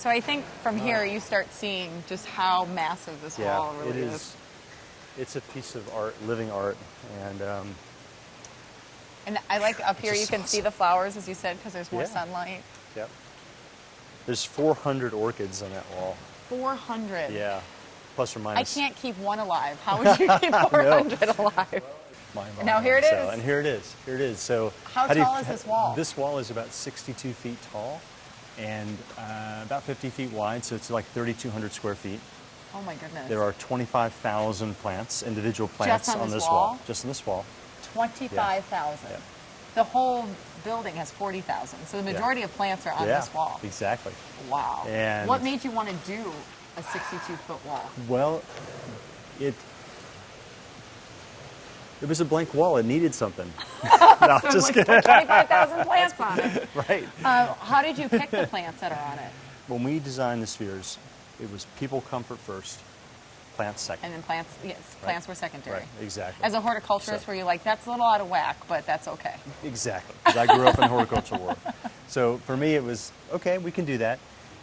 So I think from here you start seeing just how massive this wall really is. It's a piece of art, living art, and I like up here you can awesome. see the flowers, as you said, because there's more sunlight. Yep. There's 400 orchids on that wall. 400. Yeah, plus or minus. I can't keep one alive. How would you keep 400 alive? Now here it is. And here it is. Here it is. So how tall is this wall? This wall is about 62 feet tall and about 50 feet wide, so it's like 3,200 square feet. Oh my goodness. There are 25,000 plants, individual plants just on this wall. Just on this wall. 25,000. Yeah. The whole building has 40,000. So the majority of plants are on this wall. Exactly. Wow. And what made you want to do a 62-foot wall? Well, it was a blank wall. It needed something. No, so just kidding. 25,000 plants on it. Right. How did you pick the plants that are on it? When we designed the spheres, it was people comfort first, plants second. And then plants, plants were secondary. Right, exactly. As a horticulturist, were you like, that's a little out of whack, but that's okay? Exactly. 'Cause I grew up in the horticultural world. So for me, it was, okay, we can do that.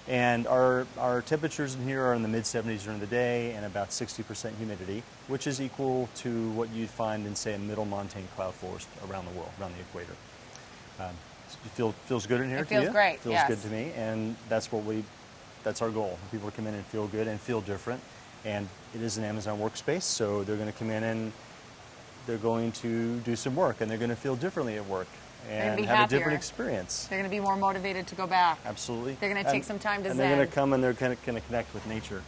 And our temperatures in here are in the mid-70s during the day and about 60% humidity, which is equal to what you'd find in, say, a middle montane cloud forest around the world, around the equator. Feels good in here to you? It feels great, Feels good to me, and that's our goal. People to come in and feel good and feel different. And it is an Amazon workspace, so they're going to come in and they're going to do some work, and they're going to feel differently at work and have a different experience. They're going to be more motivated to go back. Absolutely. They're going to take some time to zen. And they're going to come and they're going to connect with nature,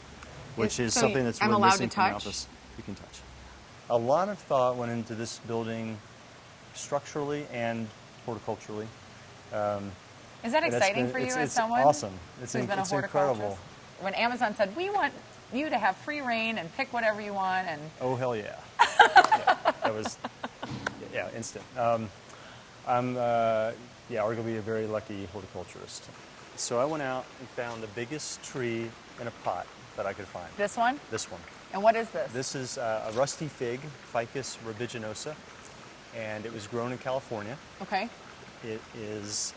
which is something that's really missing from the office. You can touch. A lot of thought went into this building structurally and horticulturally. Is that exciting for you as someone? It's awesome. Who's been a horticulturist? Incredible. When Amazon said, we want you to have free reign and pick whatever you want, and oh hell yeah, that was instant. I'm arguably a very lucky horticulturist. So I went out and found the biggest tree in a pot that I could find. This one? This one. And what is this? This is a rusty fig, Ficus religiosa, and it was grown in California. Okay. It is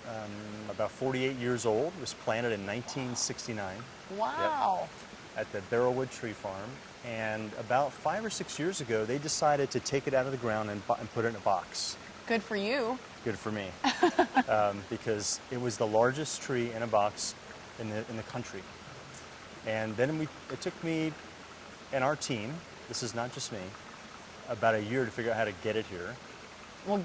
about 48 years old. It was planted in 1969. Wow. Yep, at the Barrelwood Tree Farm. And about 5 or 6 years ago, they decided to take it out of the ground and put it in a box. Good for you. Good for me. Because it was the largest tree in a box in the country. And then it took me and our team, this is not just me, about a year to figure out how to get it here. Well,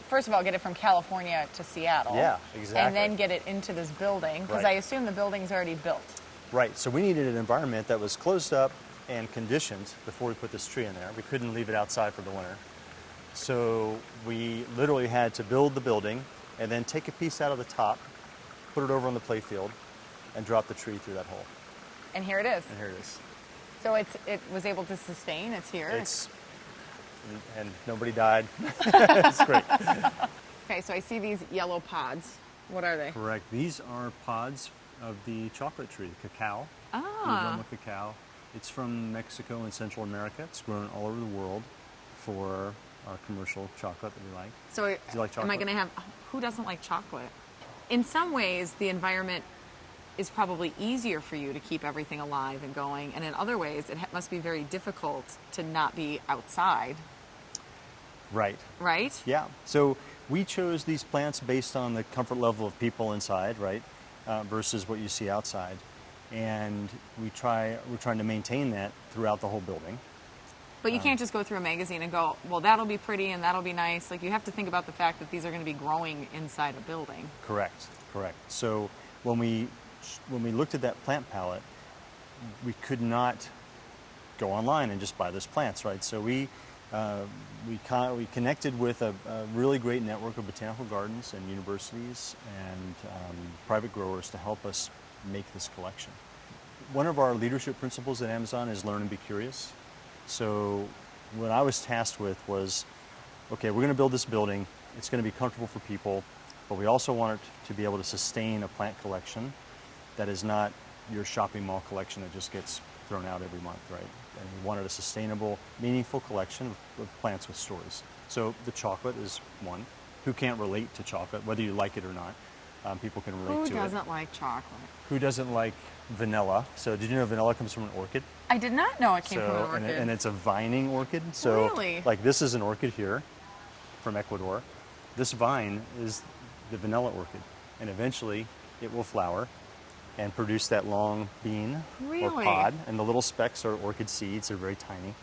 first of all, get it from California to Seattle. Yeah, exactly. And then get it into this building, because I assume the building's already built. Right, so we needed an environment that was closed up and conditioned before we put this tree in there. We couldn't leave it outside for the winter. So we literally had to build the building and then take a piece out of the top, put it over on the playfield, and drop the tree through that hole. And here it is. And here it is. So it was able to sustain, it's here. And nobody died. It's great. Okay, so I see these yellow pods. What are they? Correct. These are pods of the chocolate tree, cacao. Ah. The cacao. It's from Mexico and Central America. It's grown all over the world for our commercial chocolate that we like. So do you like chocolate? Am I going to have, who doesn't like chocolate? In some ways, the environment is probably easier for you to keep everything alive and going, and in other ways, it must be very difficult to not be outside. Right. Right? Yeah. So we chose these plants based on the comfort level of people inside, right, versus what you see outside. And we're trying to maintain that throughout the whole building. But you can't just go through a magazine and go, well, that'll be pretty and that'll be nice. Like, you have to think about the fact that these are going to be growing inside a building. Correct. So when we looked at that plant palette, we could not go online and just buy those plants, right? So we connected with a really great network of botanical gardens and universities and private growers to help us make this collection. One of our leadership principles at Amazon is learn and be curious. So what I was tasked with was, okay, we're going to build this building. It's going to be comfortable for people, but we also want it to be able to sustain a plant collection that is not your shopping mall collection that just gets thrown out every month, right? And we wanted a sustainable, meaningful collection of plants with stories. So the chocolate is one. Who can't relate to chocolate, whether you like it or not? people can relate to Who it. doesn't like chocolate? Who doesn't like vanilla? So did you know vanilla comes from an orchid? I did not know it came from an orchid. And it's a vining orchid. So Really? like this is an orchid here from Ecuador. This vine is the vanilla orchid. And eventually it will flower and produce that long bean or Really? pod. And the little specks are orchid seeds. They're very tiny.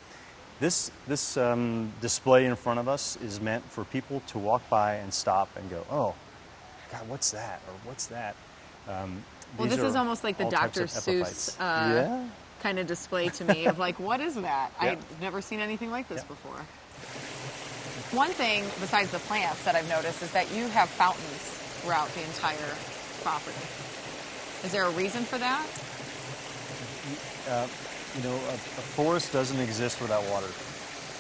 This display in front of us is meant for people to walk by and stop and go, oh, God, what's that? Or what's that? Well, this is almost like the all types Dr. of Seuss epiphytes. kind of display to me of like, what is that? Yeah. I've never seen anything like this Yeah. before. One thing besides the plants that I've noticed is that you have fountains throughout the entire property. Is there a reason for that? You know, a forest doesn't exist without water,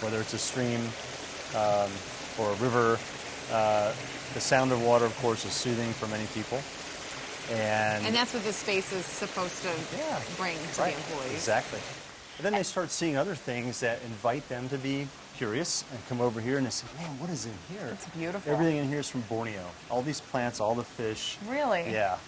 whether it's a stream or a river. The sound of water, of course, is soothing for many people. And that's what this space is supposed to bring to right. the employees. Exactly. And then they start seeing other things that invite them to be curious and come over here and they say, man, what is in here? It's beautiful. Everything in here is from Borneo. All these plants, all the fish. Really? Yeah.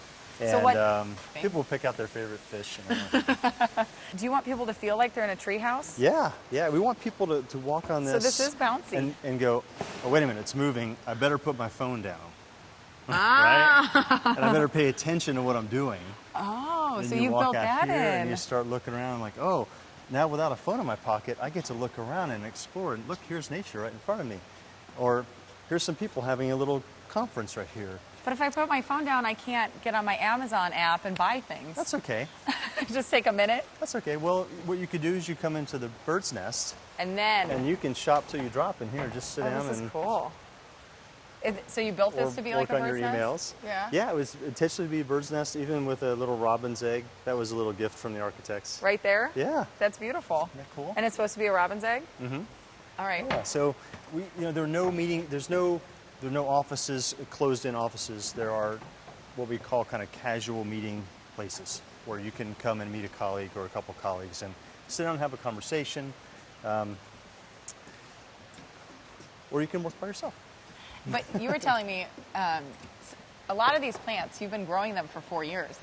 And So what- people will pick out their favorite fish. And Do you want people to feel like they're in a treehouse? yeah. We want people to walk on this. So this is bouncy. And go, oh, wait a minute, it's moving. I better put my phone down. Ah. Right? And I better pay attention to what I'm doing. Oh, And so you you walk built out that here in. and you start looking around like, oh, now without a phone in my pocket, I get to look around and explore. And look, here's nature right in front of me. Or here's some people having a little conference right here. But if I put my phone down, I can't get on my Amazon app and buy things. That's okay. Just take a minute, That's okay. Well, what you could do is you come into the bird's nest and then. and you can shop till you drop in here. Just sit down This and is cool. So you built this or to be like work a on bird's your nest? emails. Yeah. Yeah, it was intentionally to be a bird's nest, even with a little robin's egg. That was a little gift from the architects. Right there? Yeah. That's beautiful. Isn't that cool? And it's supposed to be a robin's egg? Mm-hmm. All right. Yeah. So there are no meeting. There are no offices, closed-in offices. There are what we call kind of casual meeting places where you can come and meet a colleague or a couple colleagues and sit down and have a conversation, or you can work by yourself. But you were telling me a lot of these plants, you've been growing them for 4 years.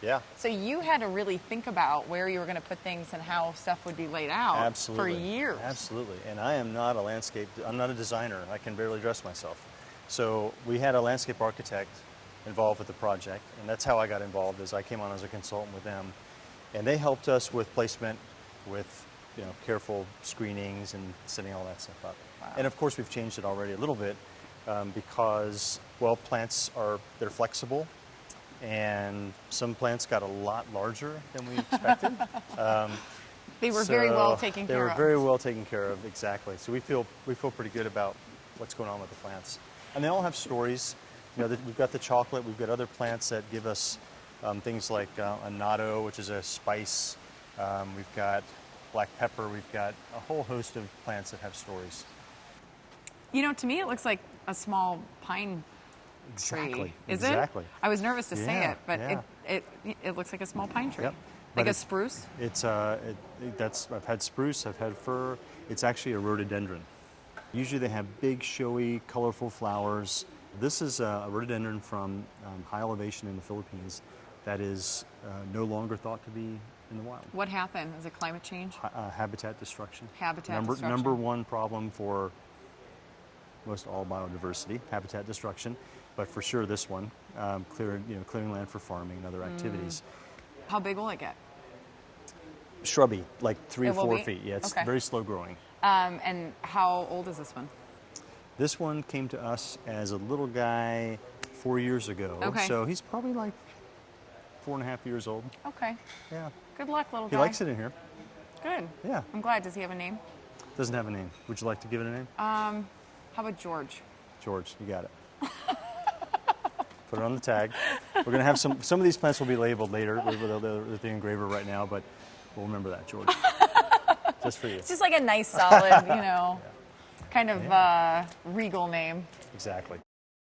Yeah. So you had to really think about where you were going to put things and how stuff would be laid out Absolutely. for years. Absolutely. And I am not I'm not a designer. I can barely dress myself. So we had a landscape architect involved with the project, and that's how I got involved, as I came on as a consultant with them. And they helped us with placement, with careful screenings and setting all that stuff up. Wow. And of course we've changed it already a little bit because, well, plants they're flexible. And some plants got a lot larger than we expected. They were very well taken care of. They were very well taken care of, exactly. So we feel pretty good about what's going on with the plants. And they all have stories. We've got the chocolate. We've got other plants that give us things like annatto, which is a spice. We've got black pepper. We've got a whole host of plants that have stories. To me, it looks like a small pine Exactly. tree. Is exactly. it? I was nervous to say Yeah, it, but yeah. it looks like a small pine tree. Yep. Like But a spruce? It's I've had spruce, I've had fir. It's actually a rhododendron. Usually they have big, showy, colorful flowers. This is a rhododendron from high elevation in the Philippines that is no longer thought to be in the wild. What happened? Is it climate change? Habitat destruction. Destruction. Number one problem for most all biodiversity, habitat destruction, but for sure this one, clearing land for farming and other activities. How big will it get? Shrubby, like 3 or It will 4 be? feet. Yeah, it's Okay. very slow growing. And how old is this one? This one came to us as a little guy 4 years ago. Okay. So he's probably like 4.5 years old. Okay. Yeah. Good luck, little He guy. likes it in here. Good. Yeah. I'm glad. Does he have a name? Doesn't have a name. Would you like to give it a name? How about George? George, you got it. Put it on the tag. We're going to have some of these plants will be labeled later with the engraver right now, but we'll remember that, George. Just for you. It's just like a nice, solid, kind of regal name. Exactly.